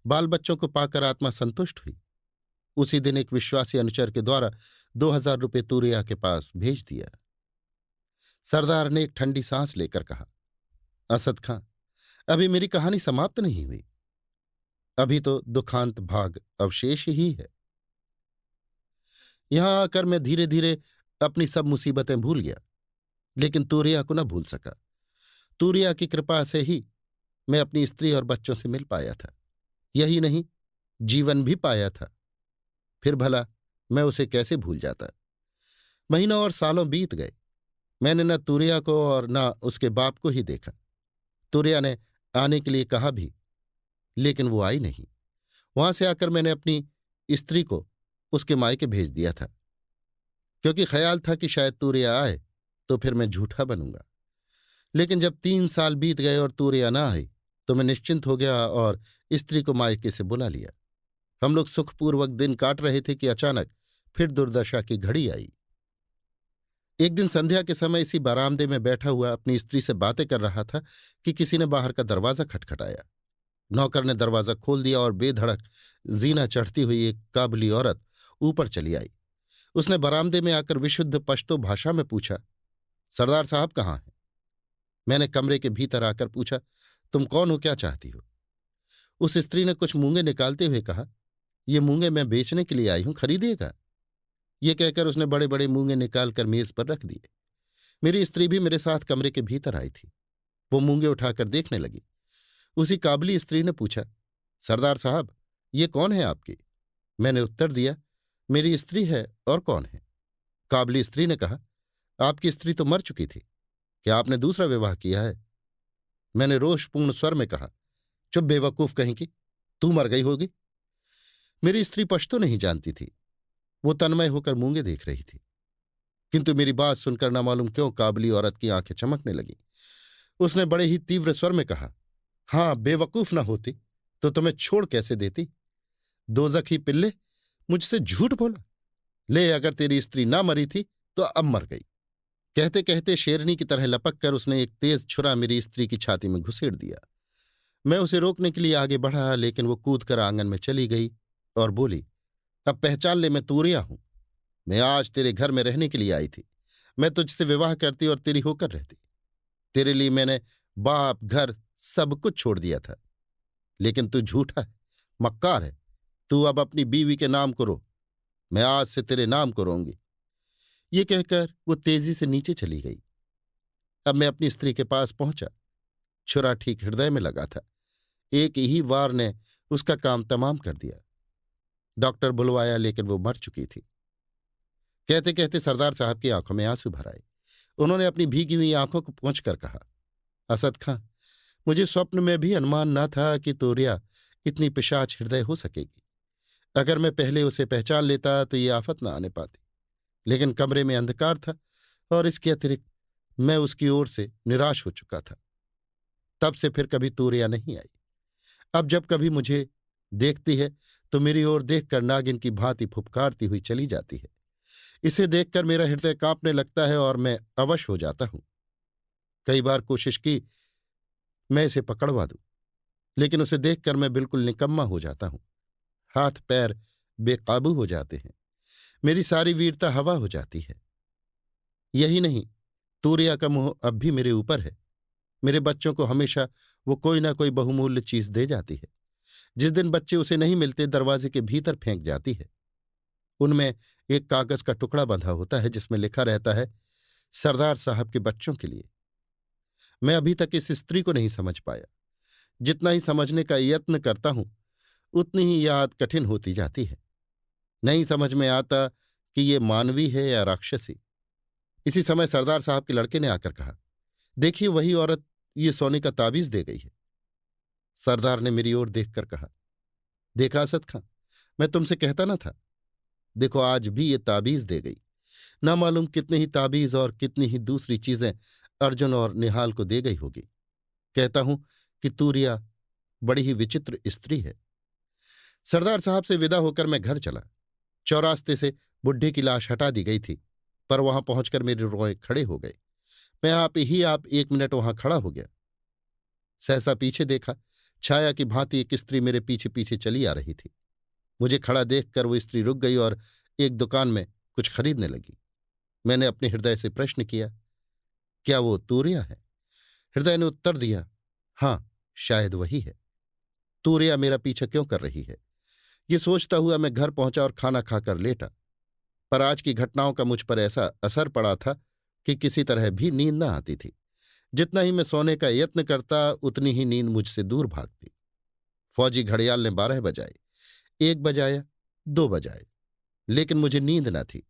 बाल बच्चों को पाकर आत्मा संतुष्ट हुई। उसी दिन एक विश्वासी अनुचर के द्वारा 2,000 रुपये तूरिया के पास भेज दिया। सरदार ने एक ठंडी सांस लेकर कहा, असद खां, अभी मेरी कहानी समाप्त नहीं हुई। अभी तो दुखांत भाग अवशेष ही है। यहां आकर मैं धीरे धीरे अपनी सब मुसीबतें भूल गया, लेकिन तूरिया को न भूल सका। तूरिया की कृपा से ही मैं अपनी स्त्री और बच्चों से मिल पाया था। यही नहीं, जीवन भी पाया था। फिर भला मैं उसे कैसे भूल जाता। महीनों और सालों बीत गए। मैंने न तूरिया को और न उसके बाप को ही देखा। तूरिया ने आने के लिए कहा भी, लेकिन वो आई नहीं। वहां से आकर मैंने अपनी स्त्री को उसके मायके भेज दिया था, क्योंकि ख्याल था कि शायद तूरिया आए तो फिर मैं झूठा बनूंगा। लेकिन जब 3 साल बीत गए और तूरिया ना आई तो मैं निश्चिंत हो गया और स्त्री को मायके से बुला लिया। हम लोग सुखपूर्वक दिन काट रहे थे कि अचानक फिर दुर्दशा की घड़ी आई। एक दिन संध्या के समय इसी बरामदे में बैठा हुआ अपनी स्त्री से बातें कर रहा था कि किसी ने बाहर का दरवाजा खटखटाया। नौकर ने दरवाजा खोल दिया और बेधड़क जीना चढ़ती हुई एक काबुली औरत ऊपर चली आई। उसने बरामदे में आकर विशुद्ध पश्तो भाषा में पूछा, सरदार साहब कहाँ हैं? मैंने कमरे के भीतर आकर पूछा। तुम कौन हो, क्या चाहती हो? उस स्त्री ने कुछ मूंगे निकालते हुए कहा, ये मूंगे मैं बेचने के लिए आई हूं, खरीदिएगा? ये कहकर उसने बड़े बड़े मूंगे निकालकर मेज पर रख दिए। मेरी स्त्री भी मेरे साथ कमरे के भीतर आई थी। वो मूंगे उठाकर देखने लगी। उसी काबली स्त्री ने पूछा, सरदार साहब, ये कौन है आपकी? मैंने उत्तर दिया, मेरी स्त्री है, और कौन है? काबली स्त्री ने कहा, आपकी स्त्री तो मर चुकी थी, क्या आपने दूसरा विवाह किया है? मैंने रोषपूर्ण स्वर में कहा, चुप बेवकूफ कहीं की, तू मर गई होगी। मेरी स्त्री पश्तो नहीं जानती थी। वो तन्मय होकर मूंगे देख रही थी। किंतु मेरी बात सुनकर न मालूम क्यों काबली औरत की आंखें चमकने लगी। उसने बड़े ही तीव्र स्वर में कहा, हां, बेवकूफ न होती तो तुम्हें छोड़ कैसे देती? दोजखी पिल्ले, मुझसे झूठ बोला। ले, अगर तेरी स्त्री ना मरी थी तो अब मर गई। कहते कहते शेरनी की तरह लपक कर उसने एक तेज छुरा मेरी स्त्री की छाती में घुसेड़ दिया। मैं उसे रोकने के लिए आगे बढ़ा, लेकिन वो कूदकर आंगन में चली गई और बोली, अब पहचान ले, मैं तूरिया हूं। मैं आज तेरे घर में रहने के लिए आई थी। मैं तुझसे विवाह करती और तेरी होकर रहती। तेरे लिए मैंने बाप, घर, सब कुछ छोड़ दिया था। लेकिन तू झूठा है, मक्कार है। तू अब अपनी बीवी के नाम को रो, मैं आज से तेरे नाम को रोऊंगी। ये कहकर वो तेजी से नीचे चली गई। अब मैं अपनी स्त्री के पास पहुंचा। छुरा ठीक हृदय में लगा था। एक ही वार ने उसका काम तमाम कर दिया। डॉक्टर बुलवाया, लेकिन वो मर चुकी थी। कहते कहते सरदार साहब की आंखों में आंसू भर आए। उन्होंने अपनी भीगी हुई आंखों को पोंछकर कहा, असद खां, मुझे स्वप्न में भी अनुमान न था कि तोरिया इतनी पिशाच हृदय हो सकेगी। अगर मैं पहले उसे पहचान लेता तो ये आफत न आने पाती। लेकिन कमरे में अंधकार था, और इसके अतिरिक्त मैं उसकी ओर से निराश हो चुका था। तब से फिर कभी तोरिया नहीं आई। अब जब कभी मुझे देखती है तो मेरी ओर देखकर नागिन की भांति फुफकारती हुई चली जाती है। इसे देखकर मेरा हृदय कांपने लगता है और मैं अवश हो जाता हूं। कई बार कोशिश की मैं इसे पकड़वा दूं, लेकिन उसे देखकर मैं बिल्कुल निकम्मा हो जाता हूं। हाथ पैर बेकाबू हो जाते हैं। मेरी सारी वीरता हवा हो जाती है। यही नहीं, तूरिया का मोह अब भी मेरे ऊपर है। मेरे बच्चों को हमेशा वो कोई ना कोई बहुमूल्य चीज दे जाती है। जिस दिन बच्चे उसे नहीं मिलते, दरवाजे के भीतर फेंक जाती है। उनमें एक कागज का टुकड़ा बंधा होता है, जिसमें लिखा रहता है, सरदार साहब के बच्चों के लिए। मैं अभी तक इस स्त्री को नहीं समझ पाया। जितना ही समझने का यत्न करता हूं, उतनी ही याद कठिन होती जाती है। नहीं समझ में आता कि ये मानवी है या राक्षसी। इसी समय सरदार साहब के लड़के ने आकर कहा, देखिए, वही औरत ये सोने का ताबीज दे गई है। सरदार ने मेरी ओर देखकर कहा, देखा असद खां, मैं तुमसे कहता ना था। देखो, आज भी ये ताबीज दे गई। ना मालूम कितने ही ताबीज और कितनी ही दूसरी चीजें अर्जुन और निहाल को दे गई होगी। कहता हूं कि तूरिया बड़ी ही विचित्र स्त्री है। सरदार साहब से विदा होकर मैं घर चला। चौरास्ते से बुड्ढे की लाश हटा दी गई थी, पर वहां पहुंचकर मेरे रोए खड़े हो गए। मैं आप 1 मिनट वहां खड़ा हो गया। सहसा पीछे देखा। छाया की भांति एक स्त्री मेरे पीछे पीछे चली आ रही थी। मुझे खड़ा देखकर वो स्त्री रुक गई और एक दुकान में कुछ खरीदने लगी। मैंने अपने हृदय से प्रश्न किया, क्या वो तूरिया है? हृदय ने उत्तर दिया, हां, शायद वही है। तूरिया मेरा पीछा क्यों कर रही है? ये सोचता हुआ मैं घर पहुंचा और खाना खाकर लेटा। पर आज की घटनाओं का मुझ पर ऐसा असर पड़ा था कि किसी तरह भी नींद न आती थी। जितना ही मैं सोने का यत्न करता, उतनी ही नींद मुझसे दूर भागती। फौजी घड़ियाल ने 12 बजाए, 1 बजाया, 2 बजाए, लेकिन मुझे नींद न थी।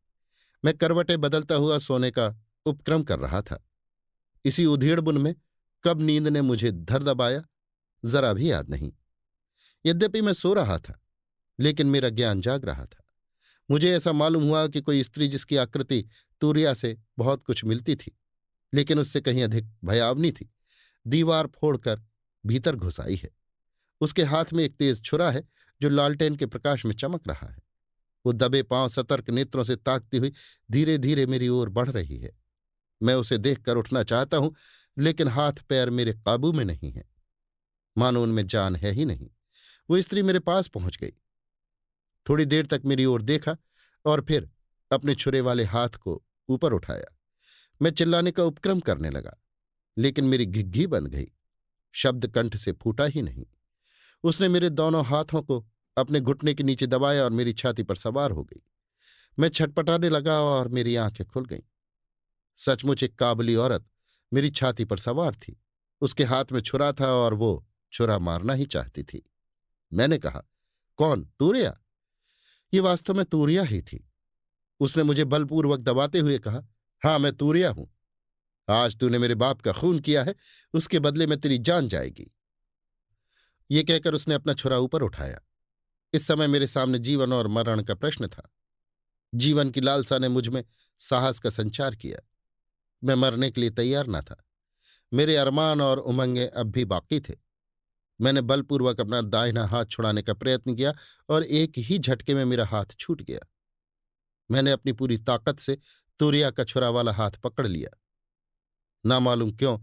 मैं करवटें बदलता हुआ सोने का उपक्रम कर रहा था। इसी उधेड़बुन में कब नींद ने मुझे धर दबाया, जरा भी याद नहीं। यद्यपि मैं सो रहा था, लेकिन मेरा ज्ञान जाग रहा था। मुझे ऐसा मालूम हुआ कि कोई स्त्री जिसकी आकृति तूरिया से बहुत कुछ मिलती थी, लेकिन उससे कहीं अधिक भयावनी थी, दीवार फोड़कर भीतर घुस आई है। उसके हाथ में एक तेज छुरा है जो लालटेन के प्रकाश में चमक रहा है। वो दबे पांव सतर्क नेत्रों से ताकती हुई धीरे धीरे मेरी ओर बढ़ रही है। मैं उसे देखकर उठना चाहता हूं, लेकिन हाथ पैर मेरे काबू में नहीं है। मानो उनमें जान है ही नहीं। वो स्त्री मेरे पास पहुंच गई। थोड़ी देर तक मेरी ओर देखा और फिर अपने छुरे वाले हाथ को ऊपर उठाया। मैं चिल्लाने का उपक्रम करने लगा, लेकिन मेरी घिघी बंद गई। शब्द कंठ से फूटा ही नहीं। उसने मेरे दोनों हाथों को अपने घुटने के नीचे दबाया और मेरी छाती पर सवार हो गई। मैं छटपटाने लगा और मेरी आंखें खुल गईं। सचमुच एक काबुली औरत मेरी छाती पर सवार थी। उसके हाथ में छुरा था और वो छुरा मारना ही चाहती थी। मैंने कहा, कौन, तूरिया? ये वास्तव में तूरिया ही थी। उसने मुझे बलपूर्वक दबाते हुए कहा, हाँ, मैं तूरिया हूं। आज तूने मेरे बाप का खून किया है, उसके बदले में तेरी जान जाएगी। ये कहकर उसने अपना छुरा ऊपर उठाया। इस समय मेरे सामने जीवन और मरण का प्रश्न था। जीवन की लालसा ने मुझ में साहस का संचार किया। मैं मरने के लिए तैयार न था। मेरे अरमान और उमंगें अब भी बाकी थे। मैंने बलपूर्वक अपना दाहिना हाथ छुड़ाने का प्रयत्न किया और एक ही झटके में मेरा हाथ छूट गया। मैंने अपनी पूरी ताकत से तूरिया का छुरा वाला हाथ पकड़ लिया। ना मालूम क्यों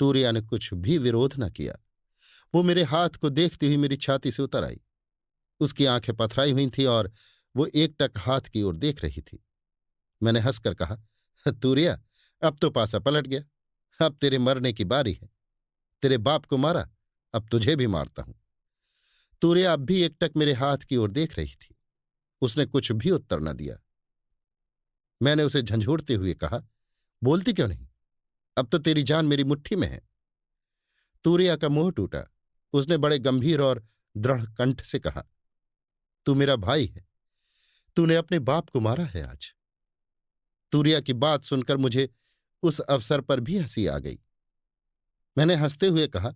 तूरिया ने कुछ भी विरोध न किया। वो मेरे हाथ को देखती हुई मेरी छाती से उतर आई। उसकी आंखें पथराई हुई थीं और वो एकटक हाथ की ओर देख रही थी। मैंने हंसकर कहा, तूरिया, अब तो पासा पलट गया। अब तेरे मरने की बारी है। तेरे बाप को मारा, अब तुझे भी मारता हूं। तूरिया अब भी एकटक मेरे हाथ की ओर देख रही थी। उसने कुछ भी उत्तर न दिया। मैंने उसे झंझोड़ते हुए कहा, बोलती क्यों नहीं? अब तो तेरी जान मेरी मुट्ठी में है। तूरिया का मुंह टूटा। उसने बड़े गंभीर और दृढ़ कंठ से कहा, तू मेरा भाई है। तूने अपने बाप को मारा है आज। तूरिया की बात सुनकर मुझे उस अवसर पर भी हंसी आ गई। मैंने हंसते हुए कहा,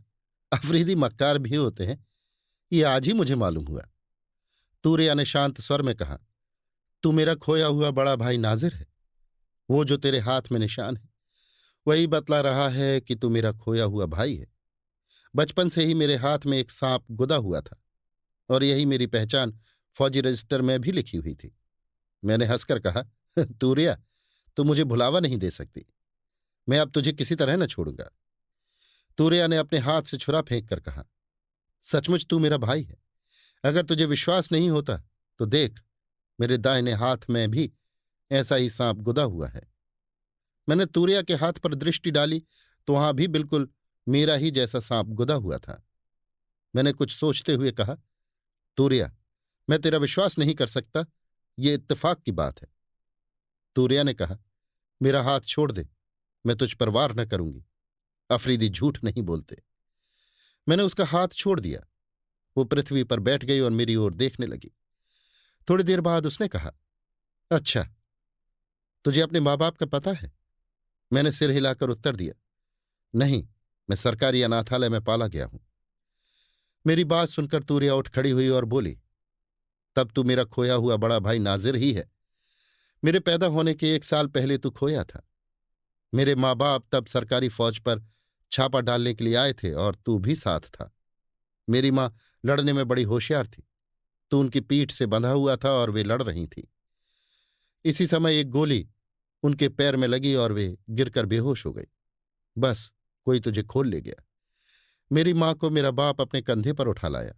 अफरीदी मक्कार भी होते हैं, ये आज ही मुझे मालूम हुआ। तूरिया ने शांत स्वर में कहा, तू मेरा खोया हुआ बड़ा भाई नाजिर है। वो जो तेरे हाथ में निशान है वही बतला रहा है कि तू मेरा खोया हुआ भाई है। बचपन से ही मेरे हाथ में एक सांप गुदा हुआ था और यही मेरी पहचान फौजी रजिस्टर में भी लिखी हुई थी। मैंने हंसकर कहा, तूरिया, तू मुझे भुलावा नहीं दे सकती। मैं अब तुझे किसी तरह न छोड़ूंगा। तूरिया ने अपने हाथ से छुरा फेंक कर कहा, सचमुच तू मेरा भाई है। अगर तुझे विश्वास नहीं होता तो देख, मेरे दाहिने हाथ में भी ऐसा ही सांप गुदा हुआ है। मैंने तूरिया के हाथ पर दृष्टि डाली तो वहां भी बिल्कुल मेरा ही जैसा सांप गुदा हुआ था। मैंने कुछ सोचते हुए कहा, तूरिया, मैं तेरा विश्वास नहीं कर सकता, ये इत्तेफाक की बात है। तूरिया ने कहा, मेरा हाथ छोड़ दे, मैं तुझ पर वार न करूंगी। अफरीदी झूठ नहीं बोलते। मैंने उसका हाथ छोड़ दिया। वो पृथ्वी पर बैठ गई और मेरी ओर देखने लगी। थोड़ी देर बाद उसने कहा, अच्छा, तुझे अपने माँ बाप का पता है? मैंने सिर हिलाकर उत्तर दिया, नहीं, मैं सरकारी अनाथालय में पाला गया हूं। मेरी बात सुनकर तूरिया उठ खड़ी हुई और बोली, तब तू मेरा खोया हुआ बड़ा भाई नाजिर ही है। मेरे पैदा होने के 1 साल पहले तू खोया था। मेरे माँ बाप तब सरकारी फौज पर छापा डालने के लिए आए थे और तू भी साथ था। मेरी माँ लड़ने में बड़ी होशियार थी। तू उनकी पीठ से बंधा हुआ था और वे लड़ रही थी। इसी समय एक गोली उनके पैर में लगी और वे गिरकर बेहोश हो गई। बस, कोई तुझे खोल ले गया। मेरी माँ को मेरा बाप अपने कंधे पर उठा लाया,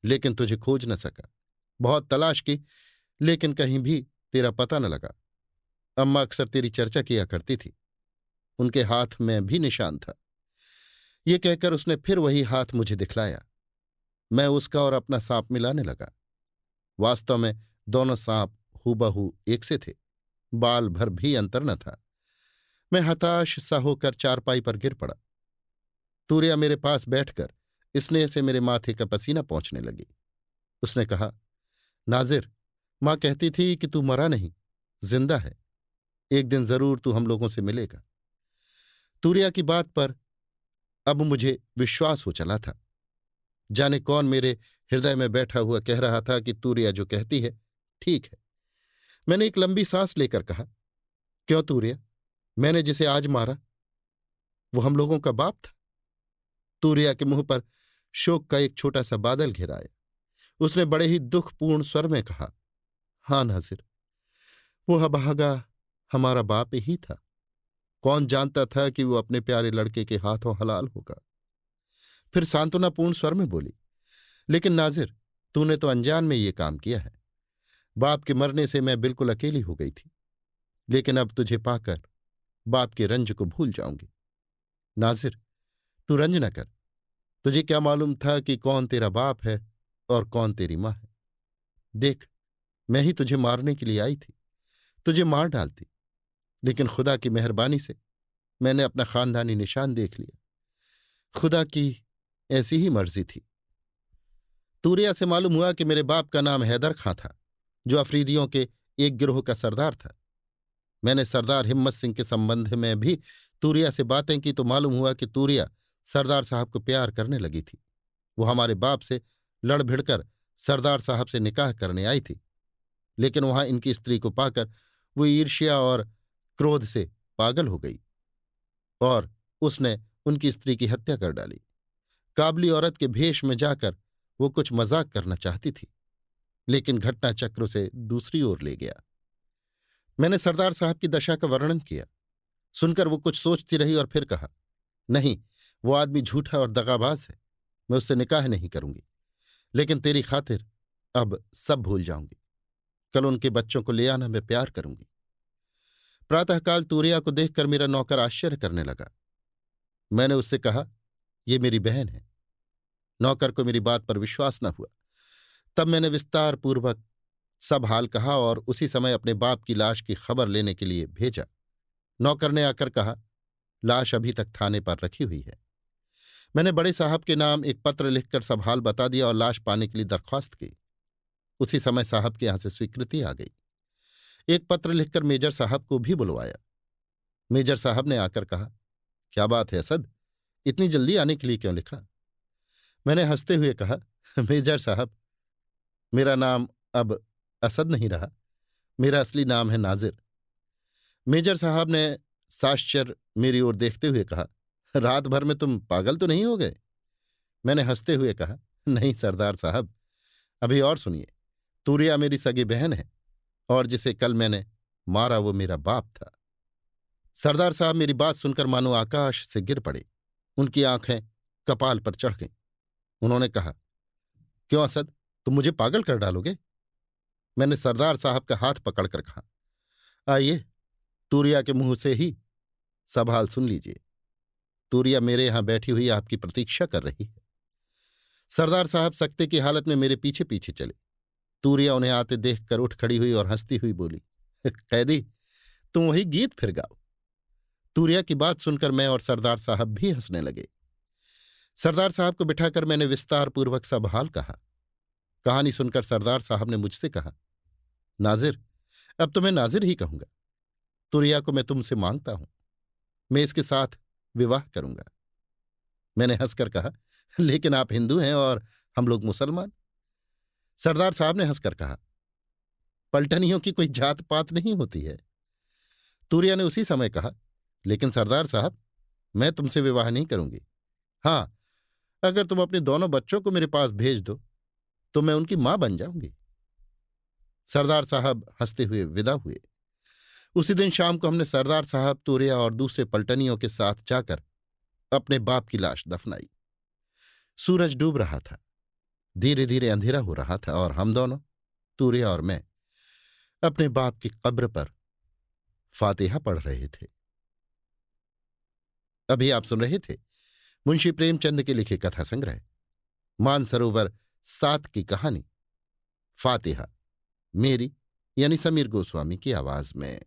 लेकिन तुझे खोज न सका। बहुत तलाश की, लेकिन कहीं भी तेरा पता न लगा। अम्मा अक्सर तेरी चर्चा किया करती थी। उनके हाथ में भी निशान था। ये कहकर उसने फिर वही हाथ मुझे दिखलाया। मैं उसका और अपना सांप मिलाने लगा। वास्तव में दोनों सांप हूबहू एक से थे। बाल भर भी अंतर न था। मैं हताश सा होकर चारपाई पर गिर पड़ा। तूरिया मेरे पास बैठकर स्नेह से मेरे माथे का पसीना पोंछने लगी। उसने कहा, नाजिर, मां कहती थी कि तू मरा नहीं, जिंदा है। एक दिन जरूर तू हम लोगों से मिलेगा। तूरिया की बात पर अब मुझे विश्वास हो चला था। जाने कौन मेरे हृदय में बैठा हुआ कह रहा था कि तूरिया जो कहती है ठीक है। मैंने एक लंबी सांस लेकर कहा, क्यों तूरिया, मैंने जिसे आज मारा वो हम लोगों का बाप था? तूरिया के मुंह पर शोक का एक छोटा सा बादल घिर आया। उसने बड़े ही दुखपूर्ण स्वर में कहा, हां नाजिर, वो अभागा हमारा बाप ही था। कौन जानता था कि वो अपने प्यारे लड़के के हाथों हलाल होगा। फिर सांत्वनापूर्ण स्वर में बोली, लेकिन नाजिर, तूने तो अनजान में ये काम किया है। बाप के मरने से मैं बिल्कुल अकेली हो गई थी, लेकिन अब तुझे पाकर बाप के रंज को भूल जाऊंगी। नाजिर, तू रंज न कर। तुझे क्या मालूम था कि कौन तेरा बाप है और कौन तेरी माँ है। देख, मैं ही तुझे मारने के लिए आई थी, तुझे मार डालती, लेकिन खुदा की मेहरबानी से मैंने अपना खानदानी निशान देख लिया। खुदा की ऐसी ही मर्जी थी। तूरिया से मालूम हुआ कि मेरे बाप का नाम हैदर खां था, जो अफरीदियों के एक गिरोह का सरदार था। मैंने सरदार हिम्मत सिंह के संबंध में भी तूरिया से बातें की तो मालूम हुआ कि तूरिया सरदार साहब को प्यार करने लगी थी। वो हमारे बाप से लड़ भिड़कर सरदार साहब से निकाह करने आई थी, लेकिन वहां इनकी स्त्री को पाकर वो ईर्ष्या और क्रोध से पागल हो गई और उसने उनकी स्त्री की हत्या कर डाली। काबली औरत के भेष में जाकर वो कुछ मजाक करना चाहती थी, लेकिन घटना चक्र उसे दूसरी ओर ले गया। मैंने सरदार साहब की दशा का वर्णन किया। सुनकर वो कुछ सोचती रही और फिर कहा, नहीं, वो आदमी झूठा और दगाबाज है, मैं उससे निकाह नहीं करूंगी, लेकिन तेरी खातिर अब सब भूल जाऊंगी। कल उनके बच्चों को ले आना, मैं प्यार करूंगी। प्रातःकाल तूरिया को देखकर मेरा नौकर आश्चर्य करने लगा। मैंने उससे कहा, ये मेरी बहन है। नौकर को मेरी बात पर विश्वास न हुआ। तब मैंने विस्तार पूर्वक सब हाल कहा और उसी समय अपने बाप की लाश की खबर लेने के लिए भेजा। नौकर ने आकर कहा, लाश अभी तक थाने पर रखी हुई है। मैंने बड़े साहब के नाम एक पत्र लिखकर सब हाल बता दिया और लाश पाने के लिए दरख्वास्त की। उसी समय साहब के यहां से स्वीकृति आ गई। एक पत्र लिखकर मेजर साहब को भी बुलवाया। मेजर साहब ने आकर कहा, क्या बात है असद, इतनी जल्दी आने के लिए क्यों लिखा? मैंने हंसते हुए कहा, मेजर साहब, मेरा नाम अब असद नहीं रहा, मेरा असली नाम है नाजिर। मेजर साहब ने साश्चर्य मेरी ओर देखते हुए कहा, रात भर में तुम पागल तो नहीं हो गए? मैंने हंसते हुए कहा, नहीं सरदार साहब, अभी और सुनिए। तूरिया मेरी सगी बहन है और जिसे कल मैंने मारा वो मेरा बाप था। सरदार साहब मेरी बात सुनकर मानो आकाश से गिर पड़े। उनकी आंखें कपाल पर चढ़ गईं। उन्होंने कहा, क्यों असद, तुम मुझे पागल कर डालोगे? मैंने सरदार साहब का हाथ पकड़कर कहा, आइए, तूरिया के मुंह से ही सब हाल सुन लीजिए। तूरिया मेरे यहां बैठी हुई आपकी प्रतीक्षा कर रही है। सरदार साहब सकते की हालत में मेरे पीछे पीछे चले। तूरिया उन्हें आते देखकर उठ खड़ी हुई और हंसती हुई बोली, कैदी, तुम वही गीत फिर गाओ। तूरिया की बात सुनकर मैं और सरदार साहब भी हंसने लगे। सरदार साहब को बिठाकर मैंने विस्तार पूर्वक सब हाल कहा। कहानी सुनकर सरदार साहब ने मुझसे कहा, नाजिर, अब तो मैं नाजिर ही कहूंगा। तूरिया को मैं तुमसे मांगता हूं, मैं इसके साथ विवाह करूंगा। मैंने हंसकर कहा, लेकिन आप हिंदू हैं और हम लोग मुसलमान। सरदार साहब ने हंसकर कहा, पलटनियों की कोई जात पात नहीं होती है। तूरिया ने उसी समय कहा, लेकिन सरदार साहब, मैं तुमसे विवाह नहीं करूंगी। हां, अगर तुम अपने दोनों बच्चों को मेरे पास भेज दो तो मैं उनकी मां बन जाऊंगी। सरदार साहब हंसते हुए विदा हुए। उसी दिन शाम को हमने सरदार साहब, तूरिया और दूसरे पलटनियों के साथ जाकर अपने बाप की लाश दफनाई। सूरज डूब रहा था, धीरे धीरे अंधेरा हो रहा था और हम दोनों, तूरिया और मैं, अपने बाप की कब्र पर फातिहा पढ़ रहे थे। अभी आप सुन रहे थे मुंशी प्रेमचंद के लिखे कथा संग्रह मानसरोवर 7 की कहानी फातिहा, मेरी यानी समीर गोस्वामी की आवाज में।